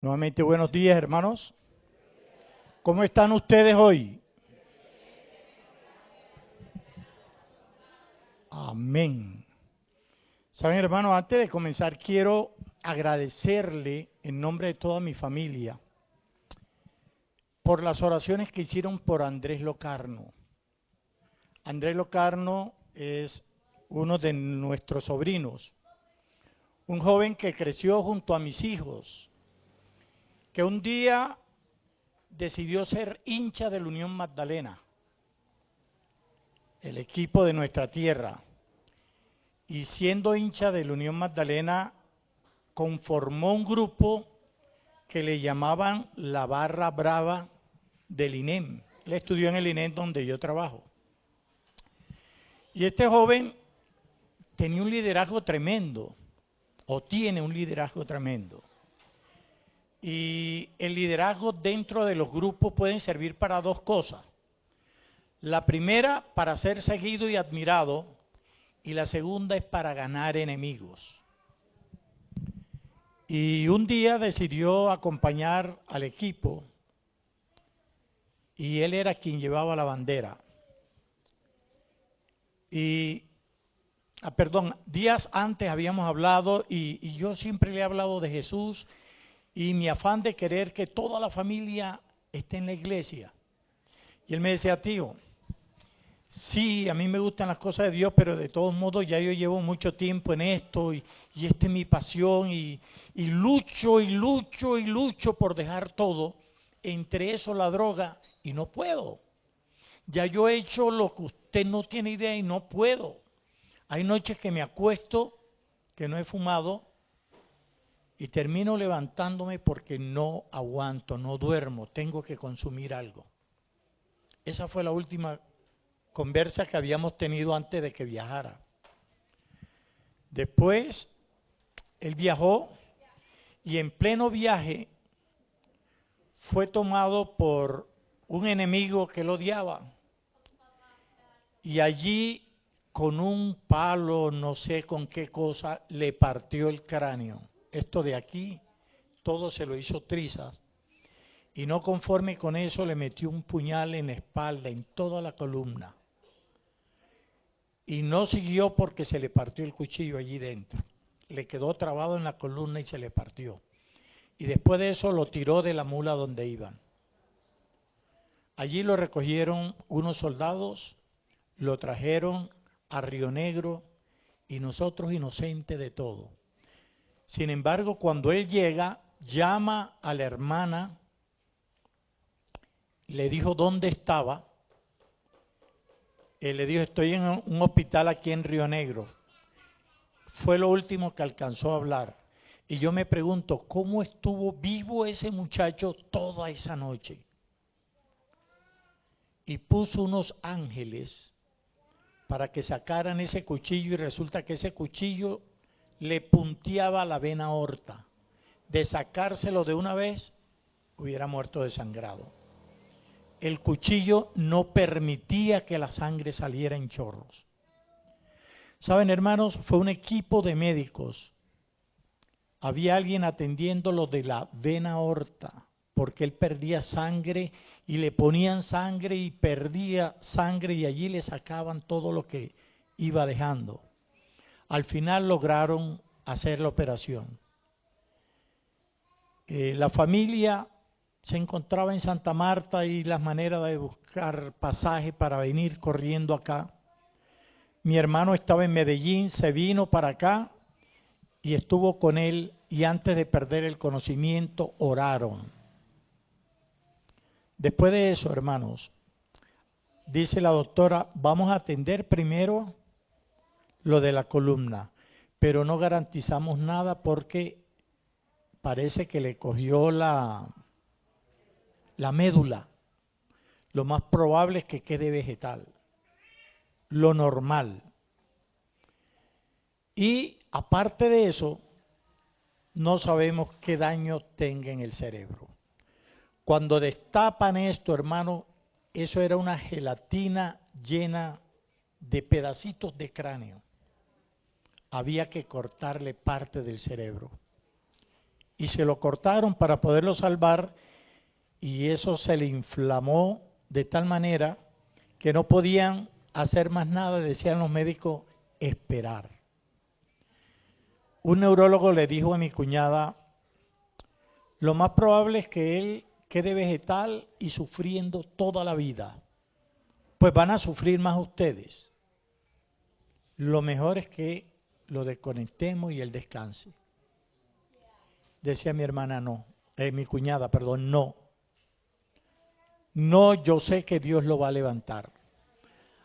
Nuevamente buenos días, hermanos. ¿Cómo están ustedes hoy? Amén. Saben, hermanos, antes de comenzar quiero agradecerle en nombre de toda mi familia por las oraciones que hicieron por Andrés Locarno. Andrés Locarno es uno de nuestros sobrinos, un joven que creció junto a mis hijos, que un día decidió ser hincha de la Unión Magdalena, el equipo de nuestra tierra, y siendo hincha de la Unión Magdalena, conformó un grupo que le llamaban la Barra Brava del INEM. Él estudió en el INEM donde yo trabajo. Y este joven tenía un liderazgo tremendo, o tiene un liderazgo tremendo. Y el liderazgo dentro de los grupos pueden servir para dos cosas. La primera, para ser seguido y admirado, y la segunda es para ganar enemigos. Y un día decidió acompañar al equipo y él era quien llevaba la bandera. Y, días antes habíamos hablado y yo siempre le he hablado de Jesús y mi afán de querer que toda la familia esté en la iglesia. Y él me decía, tío, sí, a mí me gustan las cosas de Dios, pero de todos modos ya yo llevo mucho tiempo en esto y esta es mi pasión y lucho por dejar todo, entre eso la droga, y no puedo. Ya yo he hecho lo que usted no tiene idea y no puedo. Hay noches que me acuesto, que no he fumado, y termino levantándome porque no aguanto, no duermo, tengo que consumir algo. Esa fue la última conversa que habíamos tenido antes de que viajara. Después, él viajó y en pleno viaje fue tomado por un enemigo que lo odiaba. Y allí, con un palo, no sé con qué cosa, le partió el cráneo. Esto de aquí, todo se lo hizo trizas. Y no conforme con eso, le metió un puñal en la espalda, en toda la columna. Y no siguió porque se le partió el cuchillo allí dentro. Le quedó trabado en la columna y se le partió. Y después de eso lo tiró de la mula donde iban. Allí lo recogieron unos soldados, lo trajeron a Río Negro y nosotros inocentes de todo. Sin embargo, cuando él llega, llama a la hermana, le dijo dónde estaba. Él le dijo, estoy en un hospital aquí en Río Negro. Fue lo último que alcanzó a hablar. Y yo me pregunto, ¿cómo estuvo vivo ese muchacho toda esa noche? Y puso unos ángeles para que sacaran ese cuchillo y resulta que ese cuchillo le punteaba la vena aorta. De sacárselo de una vez, hubiera muerto desangrado. El cuchillo no permitía que la sangre saliera en chorros. Saben, hermanos, fue un equipo de médicos. Había alguien atendiéndolo de la vena aorta, porque él perdía sangre y le ponían sangre y perdía sangre y allí le sacaban todo lo que iba dejando. Al final lograron hacer la operación. La familia se encontraba en Santa Marta y las maneras de buscar pasaje para venir corriendo acá. Mi hermano estaba en Medellín, se vino para acá y estuvo con él y antes de perder el conocimiento oraron. Después de eso, hermanos, dice la doctora, vamos a atender primero lo de la columna, pero no garantizamos nada porque parece que le cogió la médula. Lo más probable es que quede vegetal, lo normal. Y aparte de eso, no sabemos qué daño tenga en el cerebro. Cuando destapan esto, hermano, eso era una gelatina llena de pedacitos de cráneo. Había que cortarle parte del cerebro. y se lo cortaron para poderlo salvar, y eso se le inflamó de tal manera que no podían hacer más nada, decían los médicos, esperar. Un neurólogo le dijo a mi cuñada, lo más probable es que él quede vegetal y sufriendo toda la vida. Pues van a sufrir más ustedes. Lo mejor es que lo desconectemos y él descanse. Decía mi hermana, no, mi cuñada, perdón, no. No, yo sé que Dios lo va a levantar.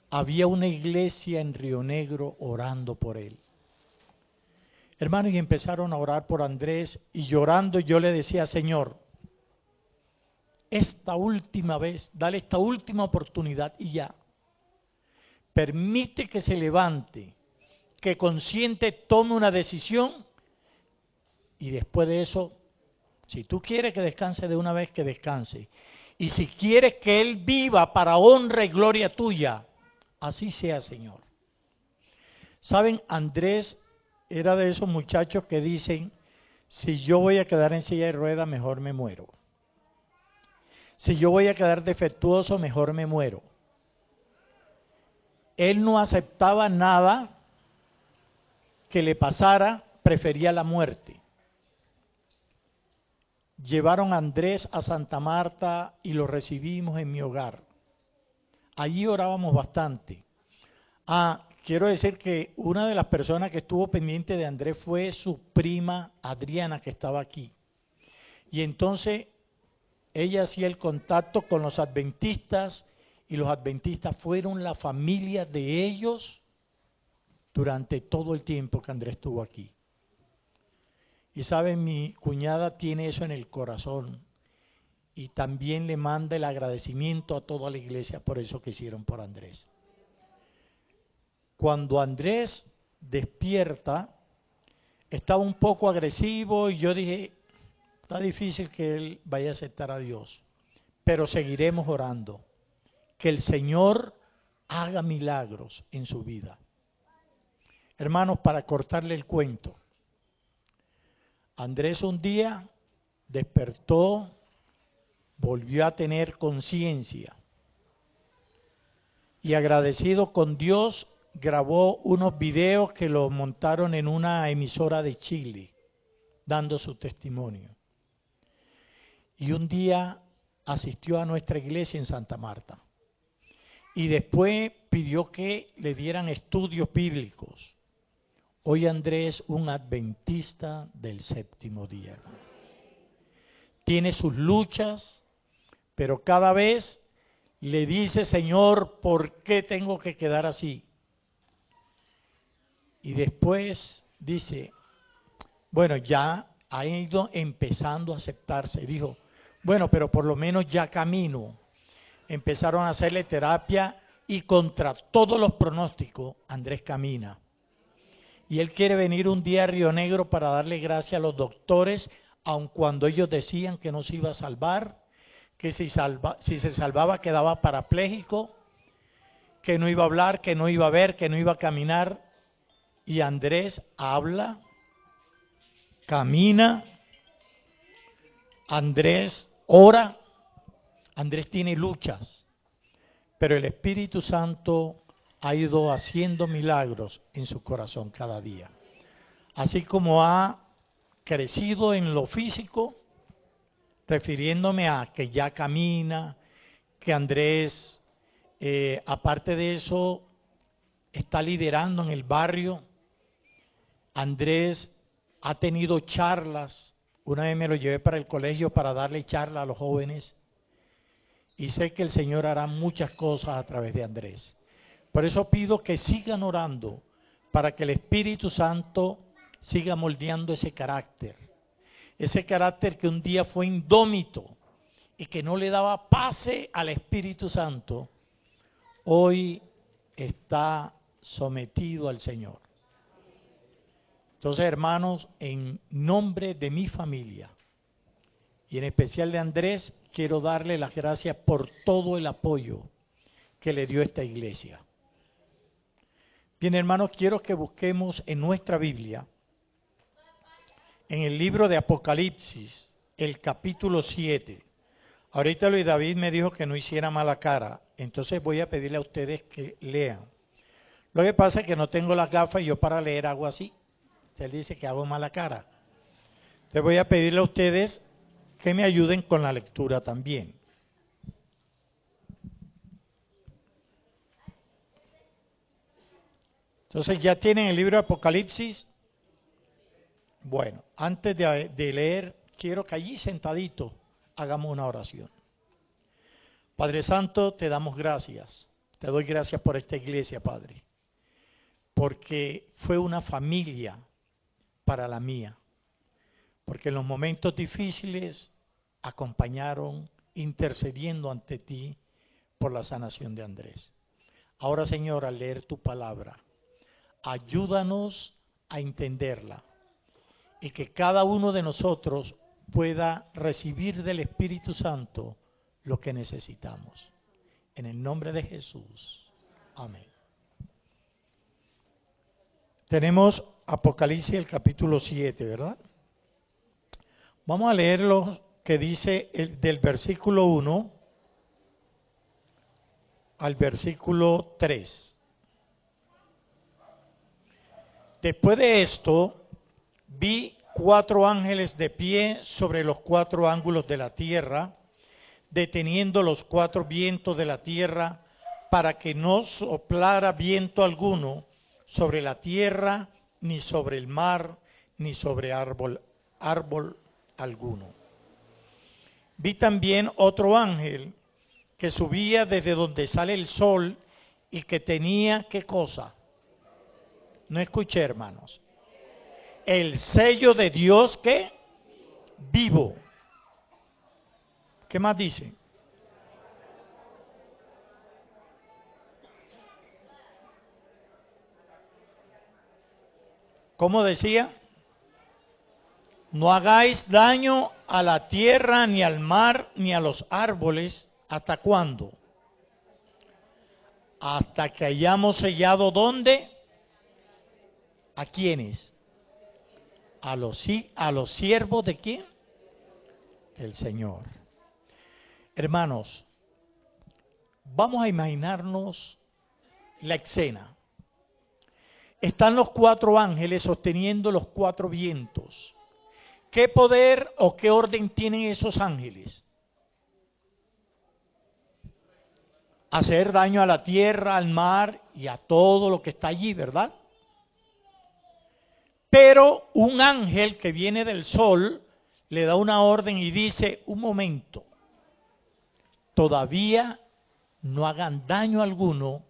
Había una iglesia en Río Negro orando por él. Hermanos, y empezaron a orar por Andrés, y llorando yo le decía, Señor, esta última vez, dale esta última oportunidad y ya. Permite que se levante, que consciente tome una decisión, y después de eso, si tú quieres que descanse de una vez, que descanse. Y si quieres que él viva para honra y gloria tuya, así sea, Señor. ¿Saben? Andrés era de esos muchachos que dicen, si yo voy a quedar en silla de ruedas, mejor me muero. Si yo voy a quedar defectuoso, mejor me muero. Él no aceptaba nada que le pasara, prefería la muerte. Llevaron a Andrés a Santa Marta y lo recibimos en mi hogar. Allí orábamos bastante. Quiero decir que una de las personas que estuvo pendiente de Andrés fue su prima Adriana, que estaba aquí. Y entonces ella hacía el contacto con los adventistas, y los adventistas fueron la familia de ellos durante todo el tiempo que Andrés estuvo aquí. Y saben, mi cuñada tiene eso en el corazón, y también le manda el agradecimiento a toda la iglesia por eso que hicieron por Andrés. Cuando Andrés despierta, estaba un poco agresivo y yo dije, está difícil que él vaya a aceptar a Dios, pero seguiremos orando, que el Señor haga milagros en su vida. Hermanos, para cortarle el cuento, Andrés un día despertó, volvió a tener conciencia y agradecido con Dios, grabó unos videos que lo montaron en una emisora de Chile, dando su testimonio. Y un día asistió a nuestra iglesia en Santa Marta. Y después pidió que le dieran estudios bíblicos. Hoy Andrés, un adventista del séptimo día. Tiene sus luchas, pero cada vez le dice, Señor, ¿por qué tengo que quedar así? Y después dice, bueno, ya ha ido empezando a aceptarse. Dijo, bueno, pero por lo menos ya camino. Empezaron a hacerle terapia y contra todos los pronósticos, Andrés camina. Y él quiere venir un día a Río Negro para darle gracias a los doctores, aun cuando ellos decían que no se iba a salvar, que si se salvaba quedaba parapléjico, que no iba a hablar, que no iba a ver, que no iba a caminar. Y Andrés habla, camina, Andrés ora, Andrés tiene luchas, pero el Espíritu Santo ha ido haciendo milagros en su corazón cada día. Así como ha crecido en lo físico, refiriéndome a que ya camina, que Andrés, aparte de eso, está liderando en el barrio. Andrés ha tenido charlas, una vez me lo llevé para el colegio para darle charla a los jóvenes, y sé que el Señor hará muchas cosas a través de Andrés. Por eso pido que sigan orando, para que el Espíritu Santo siga moldeando ese carácter que un día fue indómito y que no le daba pase al Espíritu Santo, hoy está sometido al Señor. Entonces, hermanos, en nombre de mi familia y en especial de Andrés, quiero darle las gracias por todo el apoyo que le dio esta iglesia. Bien, hermanos, quiero que busquemos en nuestra Biblia en el libro de Apocalipsis, el capítulo 7. Ahorita Luis David me dijo que no hiciera mala cara, entonces voy a pedirle a ustedes que lean. Lo que pasa es que no tengo las gafas y yo para leer hago así. Él dice que hago mala cara. Entonces voy a pedirle a ustedes que me ayuden con la lectura también. Entonces, ¿ya tienen el libro de Apocalipsis? Bueno, antes de leer, quiero que allí sentadito hagamos una oración. Padre Santo, te damos gracias. Te doy gracias por esta iglesia, Padre, porque fue una familia para la mía, porque en los momentos difíciles acompañaron intercediendo ante ti por la sanación de Andrés. Ahora, Señor, al leer tu palabra, ayúdanos a entenderla y que cada uno de nosotros pueda recibir del Espíritu Santo lo que necesitamos. En el nombre de Jesús. Amén. Tenemos Apocalipsis el capítulo 7, ¿verdad? Vamos a leer lo que dice del versículo 1 al versículo 3. Después de esto, vi 4 ángeles de pie sobre los 4 ángulos de la tierra, deteniendo los 4 vientos de la tierra para que no soplara viento alguno sobre la tierra, ni sobre el mar, ni sobre árbol alguno. Vi también otro ángel que subía desde donde sale el sol y que tenía, ¿qué cosa? No escuché, hermanos. El sello de Dios, ¿qué? Vivo. ¿Qué más dice? ¿Cómo decía? No hagáis daño a la tierra, ni al mar, ni a los árboles. ¿Hasta cuándo? Hasta que hayamos sellado, ¿dónde? ¿A quiénes? A los siervos de quién? Del Señor. Hermanos, vamos a imaginarnos la escena. Están los 4 ángeles sosteniendo los 4 vientos. ¿Qué poder o qué orden tienen esos ángeles? Hacer daño a la tierra, al mar y a todo lo que está allí, ¿verdad? Pero un ángel que viene del sol le da una orden y dice, un momento, todavía no hagan daño alguno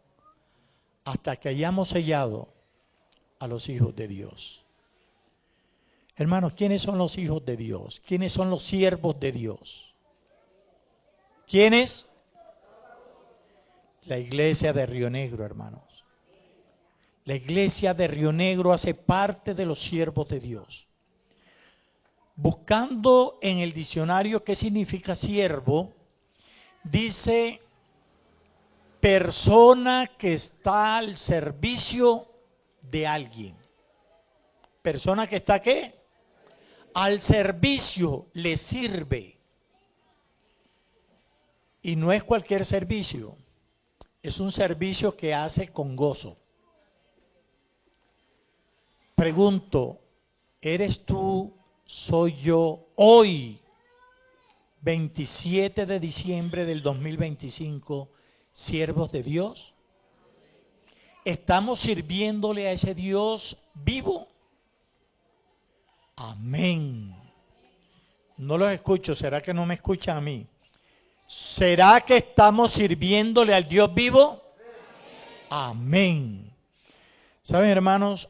hasta que hayamos sellado a los hijos de Dios. Hermanos, ¿quiénes son los hijos de Dios? ¿Quiénes son los siervos de Dios? ¿Quiénes? La iglesia de Río Negro, hermanos. La iglesia de Río Negro hace parte de los siervos de Dios. Buscando en el diccionario qué significa siervo, dice persona que está al servicio de alguien. Persona que está ¿qué? Al servicio, le sirve. Y no es cualquier servicio, es un servicio que hace con gozo. Pregunto, ¿eres tú, soy yo, hoy, 27 de diciembre del 2025, siervos de Dios? ¿Estamos sirviéndole a ese Dios vivo? Amén. No los escucho, ¿será que no me escuchan a mí? ¿Será que estamos sirviéndole al Dios vivo? Amén. ¿Saben, hermanos?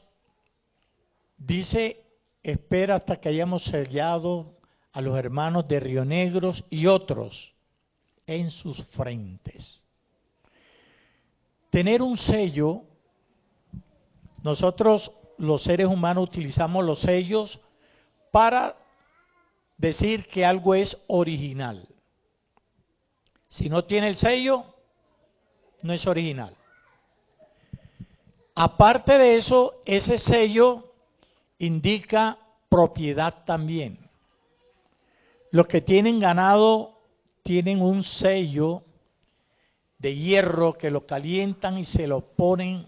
Dice, espera hasta que hayamos sellado a los hermanos de Río Negros y otros en sus frentes. Tener un sello, nosotros los seres humanos utilizamos los sellos para decir que algo es original. Si no tiene el sello, no es original. Aparte de eso, ese sello indica propiedad también. Los que tienen ganado tienen un sello de hierro que lo calientan y se lo ponen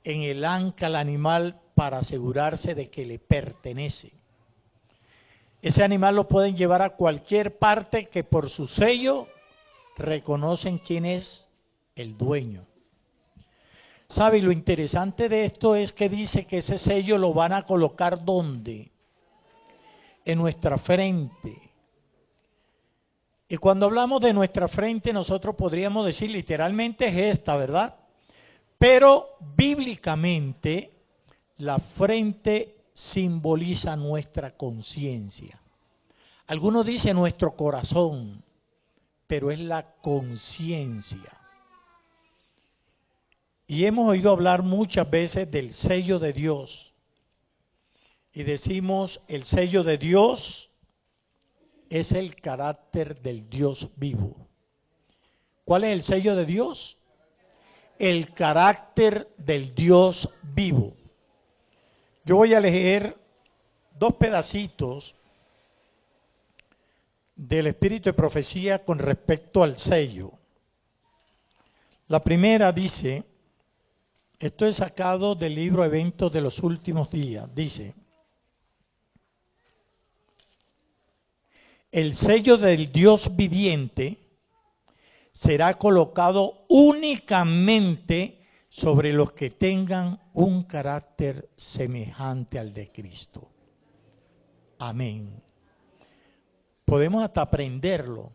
en el anca al animal para asegurarse de que le pertenece. Ese animal lo pueden llevar a cualquier parte que por su sello reconocen quién es el dueño. ¿Sabe? Lo interesante de esto es que dice que ese sello lo van a colocar ¿dónde? En nuestra frente. Y cuando hablamos de nuestra frente, nosotros podríamos decir literalmente es esta, ¿verdad? Pero bíblicamente la frente simboliza nuestra conciencia. Algunos dicen nuestro corazón, pero es la conciencia. Y hemos oído hablar muchas veces del sello de Dios. Y decimos, el sello de Dios es el carácter del Dios vivo. ¿Cuál es el sello de Dios? El carácter del Dios vivo. Yo voy a leer dos pedacitos del espíritu de profecía con respecto al sello. La primera dice, esto es sacado del libro Eventos de los Últimos Días, dice, el sello del Dios viviente será colocado únicamente sobre los que tengan un carácter semejante al de Cristo. Amén. Podemos hasta aprenderlo.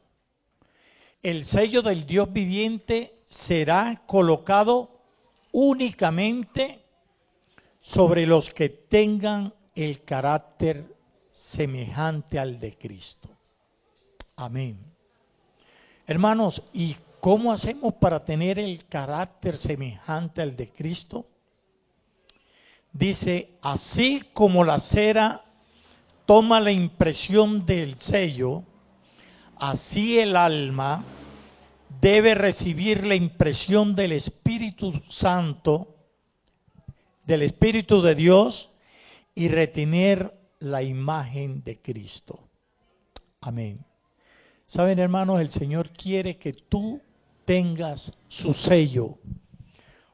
El sello del Dios viviente será colocado únicamente sobre los que tengan el carácter semejante al de Cristo. Amén. Hermanos, ¿y cómo hacemos para tener el carácter semejante al de Cristo? Dice, así como la cera toma la impresión del sello, así el alma debe recibir la impresión del Espíritu Santo, del Espíritu de Dios, y retener la imagen de Cristo. Amén. Saben, hermanos, el Señor quiere que tú tengas su sello,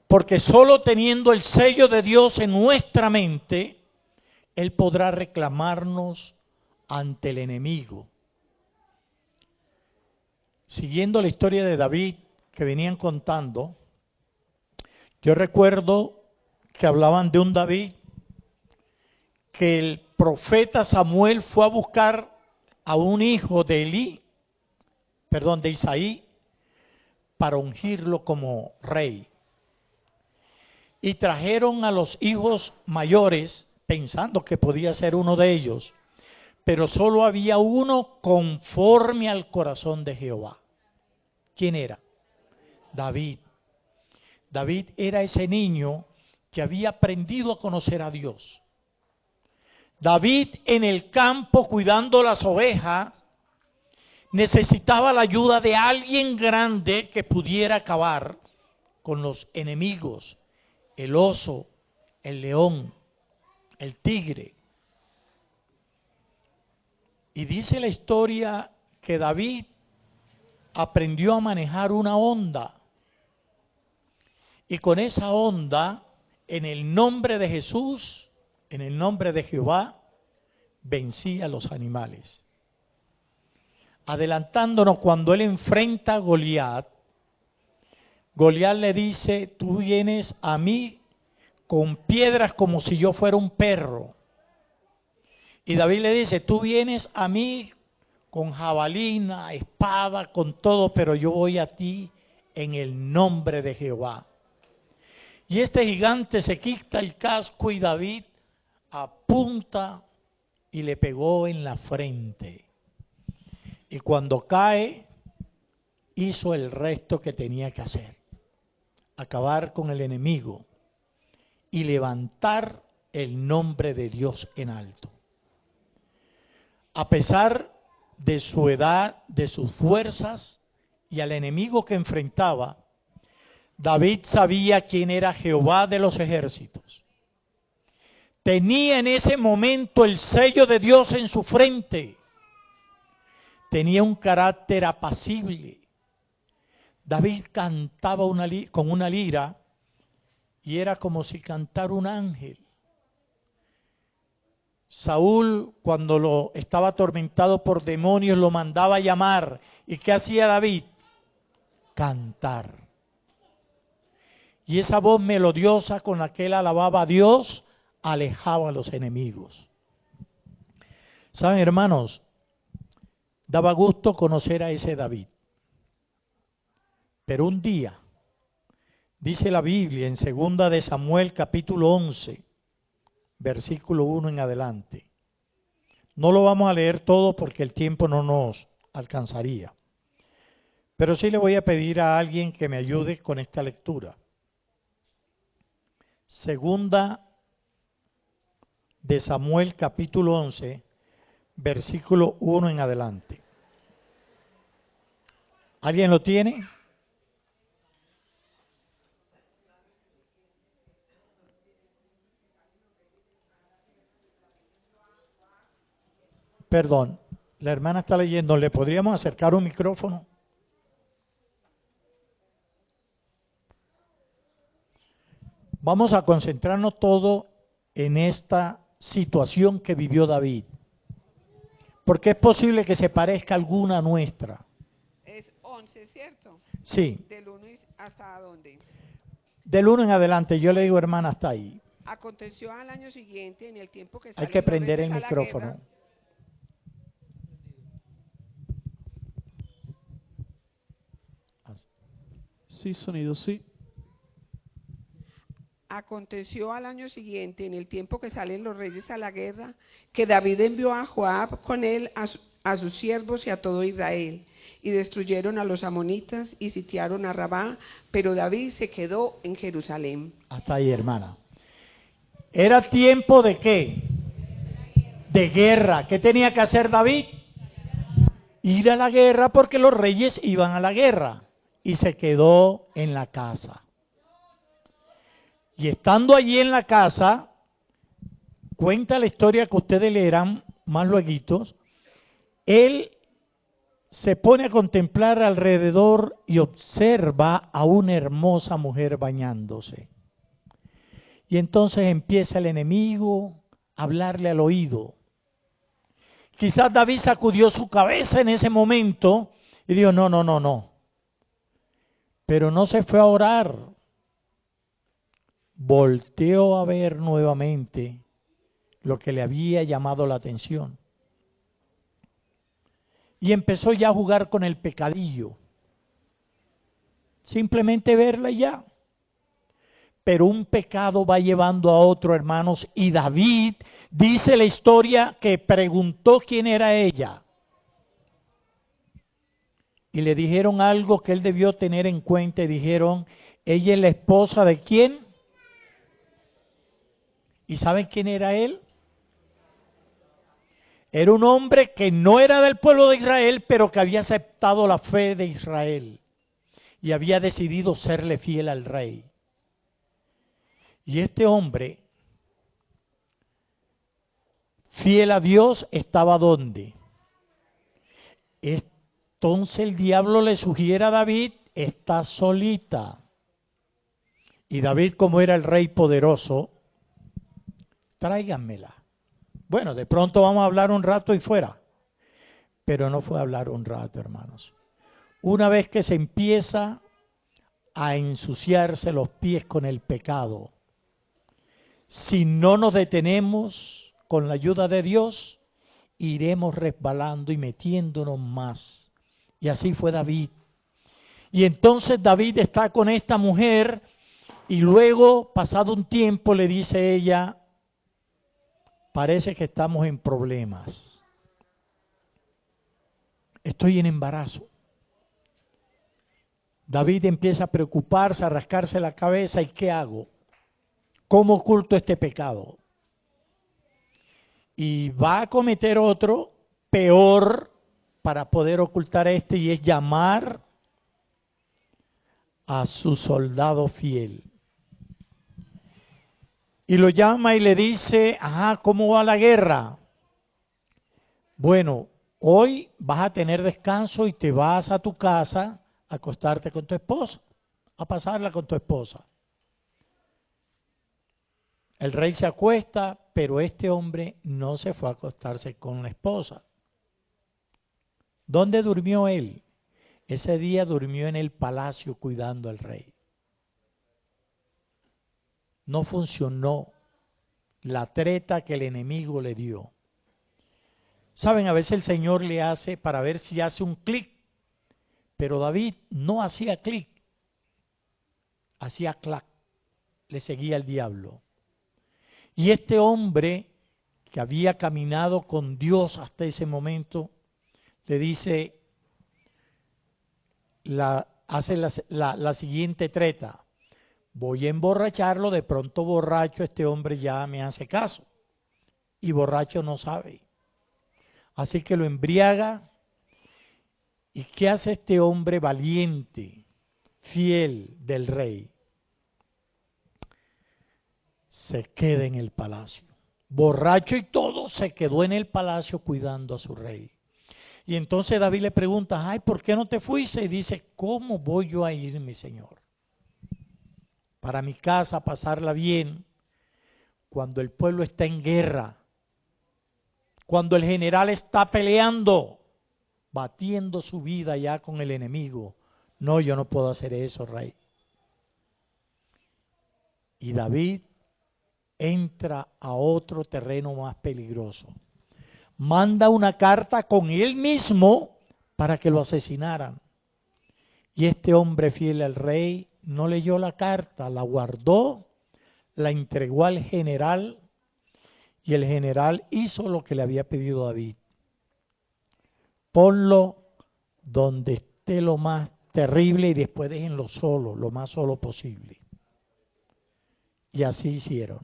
porque solo teniendo el sello de Dios en nuestra mente, Él podrá reclamarnos ante el enemigo. Siguiendo la historia de David que venían contando, yo recuerdo que hablaban de un David que el profeta Samuel fue a buscar a un hijo de de Isaí, para ungirlo como rey. Y trajeron a los hijos mayores, pensando que podía ser uno de ellos, pero solo había uno conforme al corazón de Jehová. ¿Quién era? David. David era ese niño que había aprendido a conocer a Dios. David en el campo cuidando las ovejas necesitaba la ayuda de alguien grande que pudiera acabar con los enemigos, el oso, el león, el tigre. Y dice la historia que David aprendió a manejar una honda. Y con esa honda, en el nombre de Jesús, en el nombre de Jehová, vencía a los animales. Adelantándonos, cuando él enfrenta a Goliat, Goliat le dice, tú vienes a mí con piedras como si yo fuera un perro. Y David le dice, tú vienes a mí con jabalina, espada, con todo, pero yo voy a ti en el nombre de Jehová. Y este gigante se quita el casco y David apunta y le pegó en la frente. Y cuando cae, hizo el resto que tenía que hacer. Acabar con el enemigo y levantar el nombre de Dios en alto. A pesar de su edad, de sus fuerzas y al enemigo que enfrentaba, David sabía quién era Jehová de los ejércitos. tenía en ese momento el sello de Dios en su frente. Tenía un carácter apacible. David cantaba con una lira y era como si cantara un ángel. Saúl, cuando lo estaba atormentado por demonios, lo mandaba a llamar. ¿Y qué hacía David? Cantar. Y esa voz melodiosa con la que él alababa a Dios, alejaba a los enemigos. ¿Saben, hermanos? Daba gusto conocer a ese David. Pero un día, dice la Biblia en 2 de Samuel capítulo 11, versículo 1 en adelante. No lo vamos a leer todo porque el tiempo no nos alcanzaría. Pero sí le voy a pedir a alguien que me ayude con esta lectura. 2 de Samuel capítulo 11, versículo 1 en adelante. ¿Alguien lo tiene? Perdón, la hermana está leyendo. ¿Le podríamos acercar un micrófono? Vamos a concentrarnos todo en esta situación que vivió David. Porque es posible que se parezca a alguna nuestra. Es 11, ¿cierto? Sí. ¿Del 1 hasta dónde? Del 1 en adelante, yo le digo, hermana, hasta ahí. Aconteció al año siguiente, en el tiempo que Hay que salieron los prender el reyes a la micrófono. guerra. Sí, sonido, sí. Aconteció al año siguiente, en el tiempo que salen los reyes a la guerra, que David envió a Joab con él a sus siervos y a todo Israel, y destruyeron a los amonitas y sitiaron a Rabá, pero David se quedó en Jerusalén. Hasta ahí, hermana. ¿Era tiempo de qué? De guerra. ¿Qué tenía que hacer David? Ir a la guerra porque los reyes iban a la guerra. Y se quedó en la casa. Y estando allí en la casa, cuenta la historia que ustedes leerán más lueguitos, él se pone a contemplar alrededor y observa a una hermosa mujer bañándose. Y entonces empieza el enemigo a hablarle al oído. Quizás David sacudió su cabeza en ese momento y dijo, no. Pero no se fue a orar. Volteó a ver nuevamente lo que le había llamado la atención. Y empezó ya a jugar con el pecadillo. Simplemente verla y ya. Pero un pecado va llevando a otro, hermanos, y David dice la historia que preguntó quién era ella. Y le dijeron algo que él debió tener en cuenta y dijeron, ella es la esposa de ¿quién? ¿Y saben quién era él? Era un hombre que no era del pueblo de Israel, pero que había aceptado la fe de Israel y había decidido serle fiel al rey. Y este hombre, fiel a Dios, ¿estaba dónde? Entonces el diablo le sugiere a David, está solita. Y David, como era el rey poderoso, tráiganmela. Bueno, de pronto vamos a hablar un rato y fuera. Pero no fue a hablar un rato, hermanos. Una vez que se empieza a ensuciarse los pies con el pecado, si no nos detenemos con la ayuda de Dios, iremos resbalando y metiéndonos más. Y así fue David. Y entonces David está con esta mujer y luego, pasado un tiempo, le dice ella, parece que estamos en problemas. Estoy en embarazo. David empieza a preocuparse, a rascarse la cabeza, ¿y qué hago? ¿Cómo oculto este pecado? Y va a cometer otro peor para poder ocultar este, y es llamar a su soldado fiel. Y lo llama y le dice, ajá, ¿cómo va la guerra? Bueno, hoy vas a tener descanso y te vas a tu casa a acostarte con tu esposa, a pasarla con tu esposa. El rey se acuesta, pero este hombre no se fue a acostarse con la esposa. ¿Dónde durmió él? Ese día durmió en el palacio cuidando al rey. No funcionó la treta que el enemigo le dio. Saben, a veces el Señor le hace para ver si hace un clic, pero David no hacía clic, hacía clac, le seguía al diablo. Y este hombre que había caminado con Dios hasta ese momento, le dice, hace la siguiente treta. Voy a emborracharlo, de pronto borracho este hombre ya me hace caso. Y borracho no sabe. Así que lo embriaga. ¿Y qué hace este hombre valiente, fiel del rey? Se queda en el palacio. Borracho y todo, se quedó en el palacio cuidando a su rey. Y entonces David le pregunta, ay, ¿por qué no te fuiste? Y dice, ¿cómo voy yo a ir, mi señor? Para mi casa, pasarla bien, cuando el pueblo está en guerra, cuando el general está peleando, batiendo su vida ya con el enemigo. No, yo no puedo hacer eso, rey. Y David entra a otro terreno más peligroso. Manda una carta con él mismo para que lo asesinaran. Y este hombre fiel al rey no leyó la carta, la guardó, la entregó al general y el general hizo lo que le había pedido David. Ponlo donde esté lo más terrible y después déjenlo solo, lo más solo posible. Y así hicieron.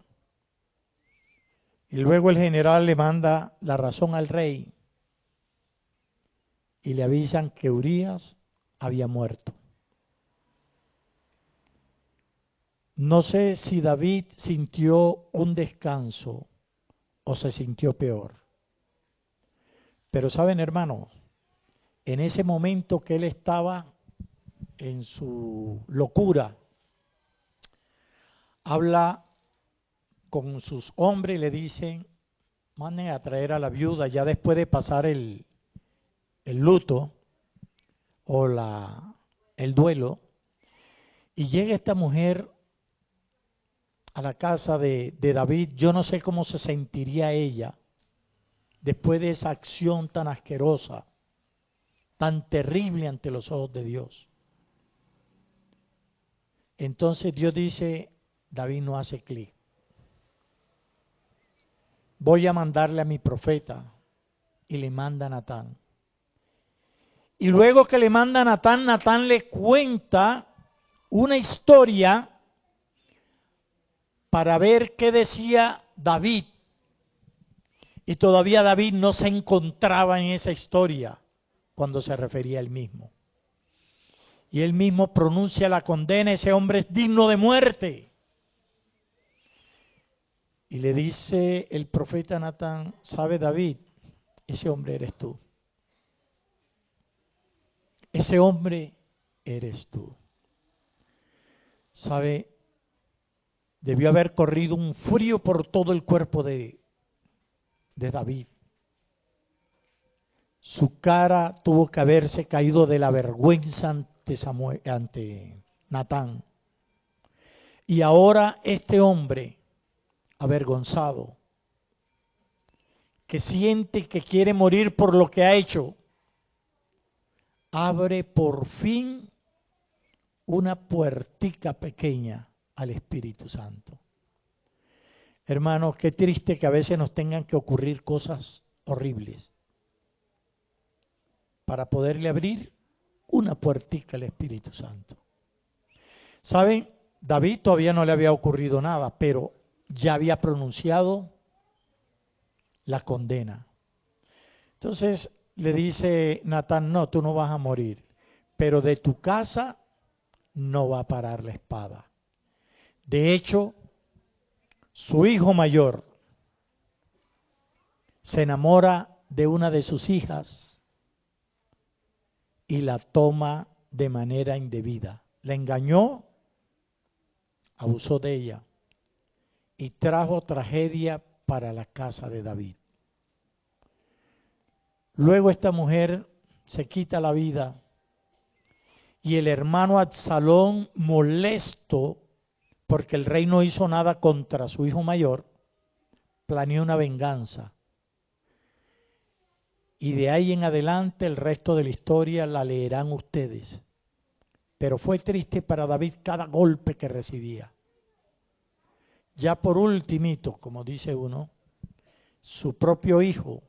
Y luego el general le manda la razón al rey y le avisan que Urías había muerto. No sé si David sintió un descanso o se sintió peor. Pero saben, hermanos, en ese momento que él estaba en su locura, habla con sus hombres y le dicen, manden a traer a la viuda ya después de pasar el luto o el duelo. Y llega esta mujer a la casa de David. Yo no sé cómo se sentiría ella después de esa acción tan asquerosa, tan terrible ante los ojos de Dios. Entonces Dios dice, David no hace clic. Voy a mandarle a mi profeta, y le manda a Natán. Y luego que le manda a Natán, Natán le cuenta una historia para ver qué decía David. Y todavía David no se encontraba en esa historia cuando se refería a él mismo. Y él mismo pronuncia la condena, ese hombre es digno de muerte. Y le dice el profeta Natán, ¿sabe David? Ese hombre eres tú. Ese hombre eres tú. ¿Sabe? Debió haber corrido un frío por todo el cuerpo de David. Su cara tuvo que haberse caído de la vergüenza ante Natán. Y ahora este hombre avergonzado, que siente que quiere morir por lo que ha hecho, abre por fin una puertica pequeña al Espíritu Santo. Hermanos, qué triste que a veces nos tengan que ocurrir cosas horribles para poderle abrir una puertica al Espíritu Santo. ¿Saben? David todavía no le había ocurrido nada, pero ya había pronunciado la condena. Entonces le dice Natán, no, tú no vas a morir, pero de tu casa no va a parar la espada. De hecho, Su hijo mayor se enamora de una de sus hijas y la toma de manera indebida. La engañó, abusó de ella y trajo tragedia para la casa de David. Luego esta mujer se quita la vida y el hermano Absalón, molesto porque el rey no hizo nada contra su hijo mayor, planeó una venganza. Y de ahí en adelante el resto de la historia la leerán ustedes. Pero fue triste para David cada golpe que recibía. Ya por ultimito, como dice uno, su propio hijo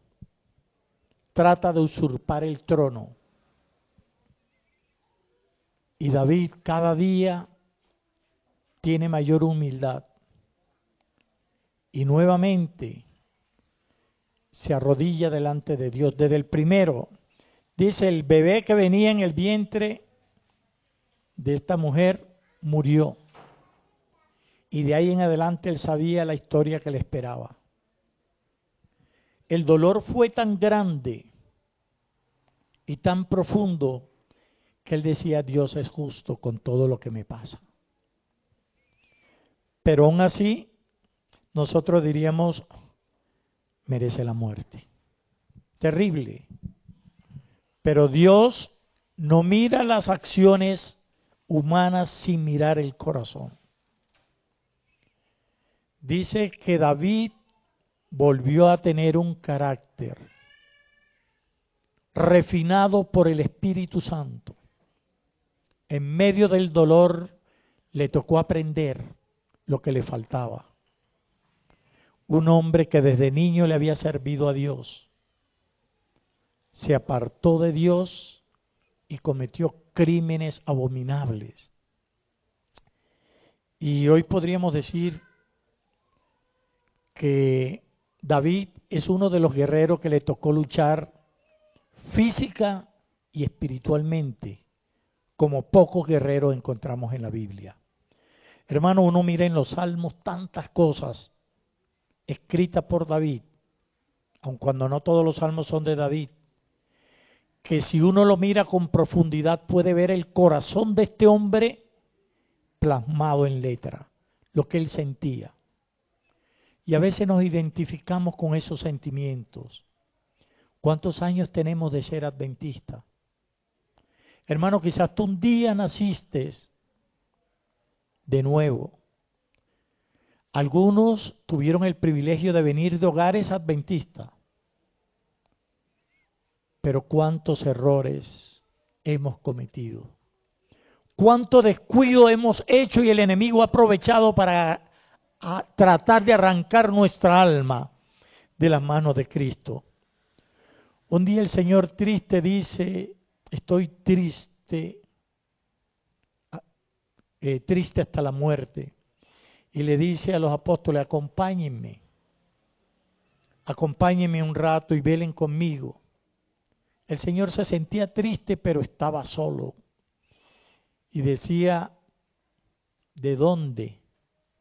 trata de usurpar el trono. Y David cada día tiene mayor humildad. Y nuevamente se arrodilla delante de Dios. Desde el primero, dice, el bebé que venía en el vientre de esta mujer murió. Y de ahí en adelante él sabía la historia que le esperaba. El dolor fue tan grande y tan profundo que él decía, Dios es justo con todo lo que me pasa. Pero aún así, nosotros diríamos, merece la muerte. Terrible. Pero Dios no mira las acciones humanas sin mirar el corazón. Dice que David volvió a tener un carácter refinado por el Espíritu Santo. En medio del dolor le tocó aprender lo que le faltaba. Un hombre que desde niño le había servido a Dios, se apartó de Dios y cometió crímenes abominables. Y hoy podríamos decir que David es uno de los guerreros que le tocó luchar física y espiritualmente, como pocos guerreros encontramos en la Biblia. Hermano, uno mira en los salmos tantas cosas escritas por David, aun cuando no todos los salmos son de David, que si uno lo mira con profundidad puede ver el corazón de este hombre plasmado en letra, lo que él sentía. Y a veces nos identificamos con esos sentimientos. ¿Cuántos años tenemos de ser adventista? Hermano, quizás tú un día naciste de nuevo. Algunos tuvieron el privilegio de venir de hogares adventistas. Pero cuántos errores hemos cometido. Cuánto descuido hemos hecho y el enemigo ha aprovechado para tratar de arrancar nuestra alma de las manos de Cristo. Un día el Señor triste dice, estoy triste, triste hasta la muerte. Y le dice a los apóstoles, acompáñenme un rato y velen conmigo. El Señor se sentía triste, pero estaba solo. Y decía, ¿de dónde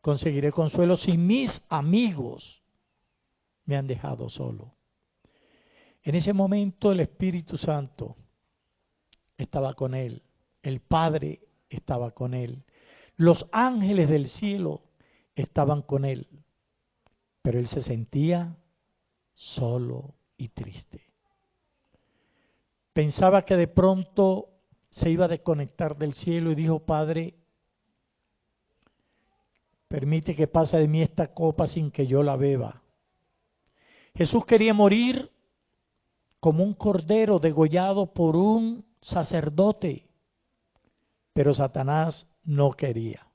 conseguiré consuelo si mis amigos me han dejado solo? En ese momento el Espíritu Santo estaba con él, el Padre estaba con él, los ángeles del cielo estaban con él, pero él se sentía solo y triste. Pensaba que de pronto se iba a desconectar del cielo y dijo, Padre, permite que pase de mí esta copa sin que yo la beba. Jesús quería morir como un cordero degollado por un sacerdote, pero Satanás no quería.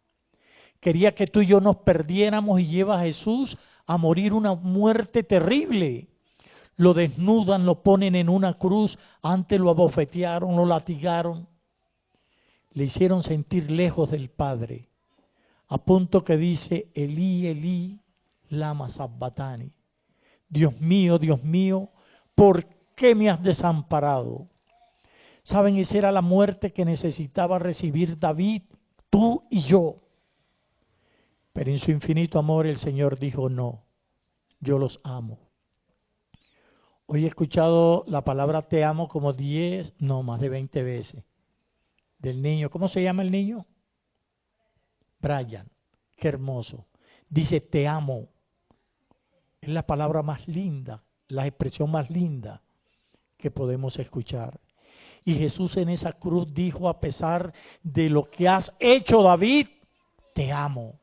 Quería que tú y yo nos perdiéramos y lleva a Jesús a morir una muerte terrible. Lo desnudan, lo ponen en una cruz, antes lo abofetearon, lo latigaron, le hicieron sentir lejos del Padre, a punto que dice, Elí, Elí, lama sabbatani. Dios mío, ¿por qué me has desamparado? ¿Saben? Esa era la muerte que necesitaba recibir David, tú y yo. Pero en su infinito amor el Señor dijo, no, yo los amo. Hoy he escuchado la palabra te amo como 10, no, más de 20 veces. Del niño, ¿cómo se llama el niño? Brian, qué hermoso. Dice te amo. Es la palabra más linda, la expresión más linda que podemos escuchar. Y Jesús en esa cruz dijo, a pesar de lo que has hecho, David, te amo.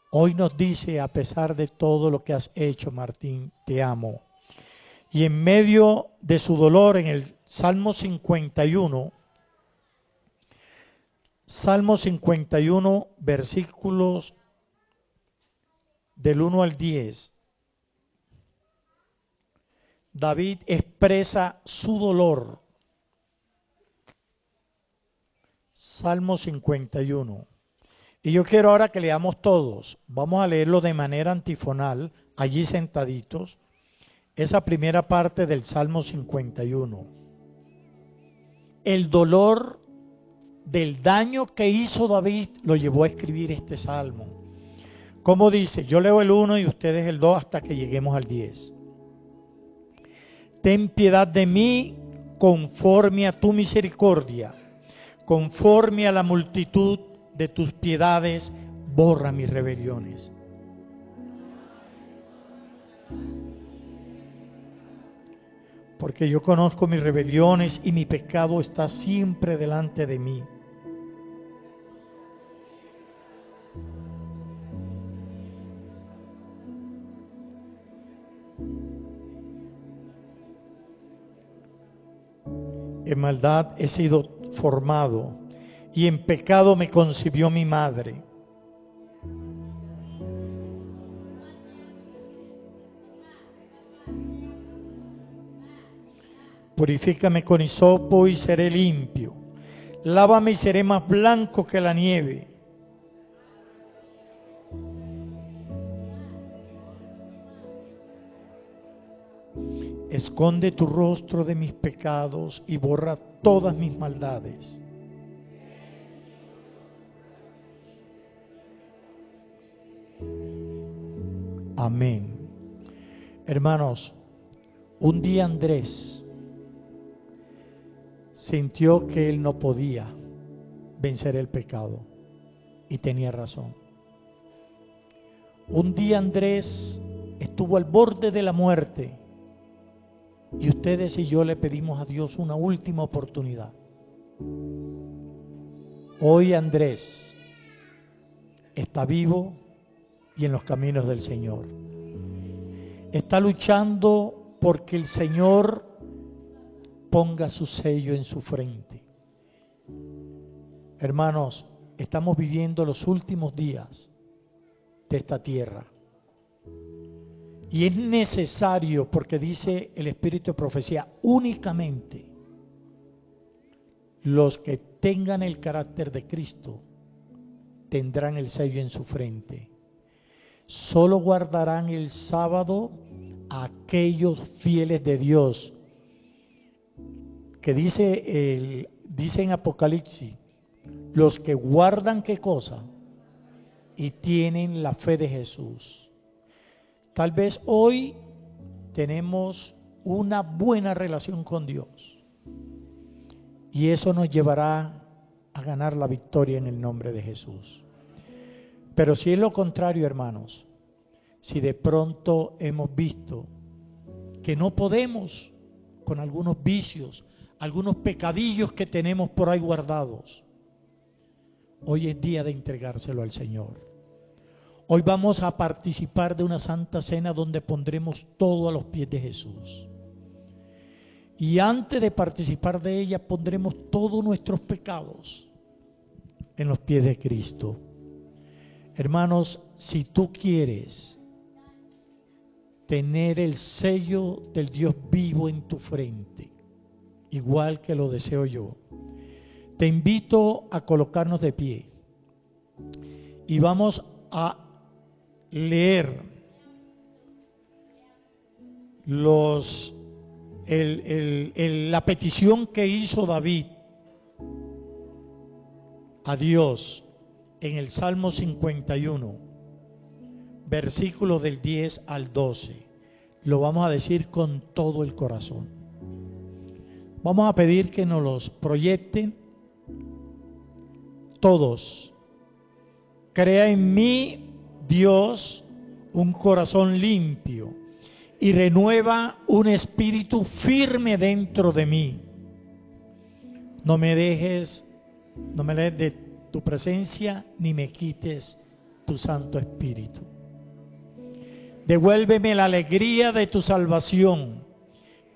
Hoy nos dice, a pesar de todo lo que has hecho, Martín, te amo. Y en medio de su dolor, en el Salmo 51, versículos del 1 al 10, David expresa su dolor. Salmo 51. Y yo quiero ahora que leamos todos. Vamos a leerlo de manera antifonal, allí sentaditos. Esa primera parte del Salmo 51. El dolor del daño que hizo David lo llevó a escribir este salmo. ¿Cómo dice? Yo leo el 1 y ustedes el 2 hasta que lleguemos al 10. Ten piedad de mí conforme a tu misericordia, conforme a la multitud de tus piedades, borra mis rebeliones. Porque yo conozco mis rebeliones y mi pecado está siempre delante de mí. En maldad he sido formado y en pecado me concibió mi madre. Purifícame con hisopo y seré limpio. Lávame y seré más blanco que la nieve. Esconde tu rostro de mis pecados y borra todas mis maldades. Amén. Hermanos, un día Andrés sintió que él no podía vencer el pecado y tenía razón. Un día Andrés estuvo al borde de la muerte y ustedes y yo le pedimos a Dios una última oportunidad. Hoy Andrés está vivo y en los caminos del Señor. Está luchando porque el Señor ponga su sello en su frente. Hermanos, estamos viviendo los últimos días de esta tierra. Y es necesario, porque dice el Espíritu de Profecía, únicamente los que tengan el carácter de Cristo tendrán el sello en su frente. Solo guardarán el sábado aquellos fieles de Dios, que dice en Apocalipsis, los que guardan ¿qué cosa? Y tienen la fe de Jesús. Tal vez hoy tenemos una buena relación con Dios y eso nos llevará a ganar la victoria en el nombre de Jesús. Pero si es lo contrario, hermanos, si de pronto hemos visto que no podemos con algunos vicios, algunos pecadillos que tenemos por ahí guardados, hoy es día de entregárselo al Señor. Hoy vamos a participar de una santa cena donde pondremos todo a los pies de Jesús. Y antes de participar de ella pondremos todos nuestros pecados en los pies de Cristo. Hermanos, si tú quieres tener el sello del Dios vivo en tu frente, igual que lo deseo yo, te invito a colocarnos de pie y vamos a leer la petición que hizo David a Dios en el Salmo 51, versículos del 10 al 12. Lo vamos a decir con todo el corazón. Vamos a pedir que nos los proyecten todos. Crea en mí, Dios, un corazón limpio y renueva un espíritu firme dentro de mí. No me dejes de tu presencia, ni me quites tu Santo Espíritu. Devuélveme la alegría de tu salvación,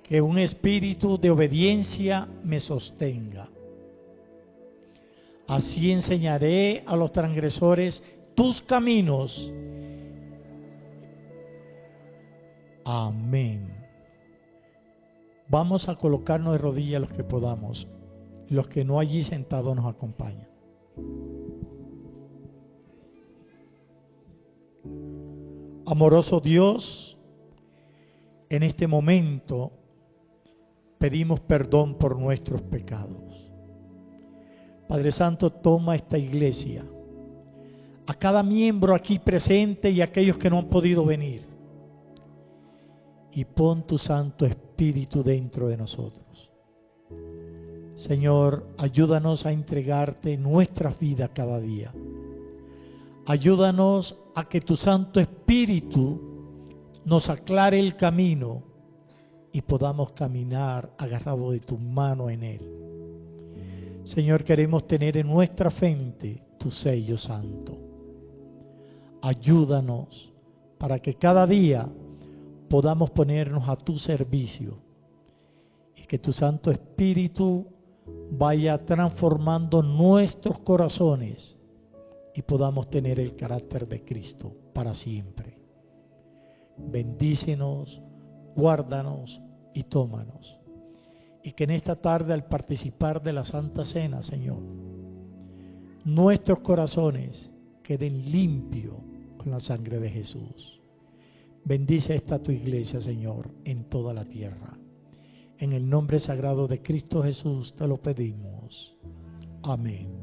que un espíritu de obediencia me sostenga. Así enseñaré a los transgresores tus caminos. Amén. Vamos a colocarnos de rodillas los que podamos. Los que no allí sentados nos acompañan. Amoroso Dios, en este momento pedimos perdón por nuestros pecados. Padre Santo, toma esta iglesia, a cada miembro aquí presente y a aquellos que no han podido venir, y pon tu Santo Espíritu dentro de nosotros. Señor, ayúdanos a entregarte nuestras vidas cada día. Ayúdanos a que tu Santo Espíritu nos aclare el camino y podamos caminar agarrados de tu mano en él. Señor, queremos tener en nuestra frente tu sello santo. Ayúdanos para que cada día podamos ponernos a tu servicio y que tu Santo Espíritu vaya transformando nuestros corazones y podamos tener el carácter de Cristo para siempre. Bendícenos, guárdanos y tómanos. Y que en esta tarde, al participar de la Santa Cena, Señor, nuestros corazones queden limpios con la sangre de Jesús. Bendice esta tu iglesia, Señor, en toda la tierra. En el nombre sagrado de Cristo Jesús te lo pedimos. Amén.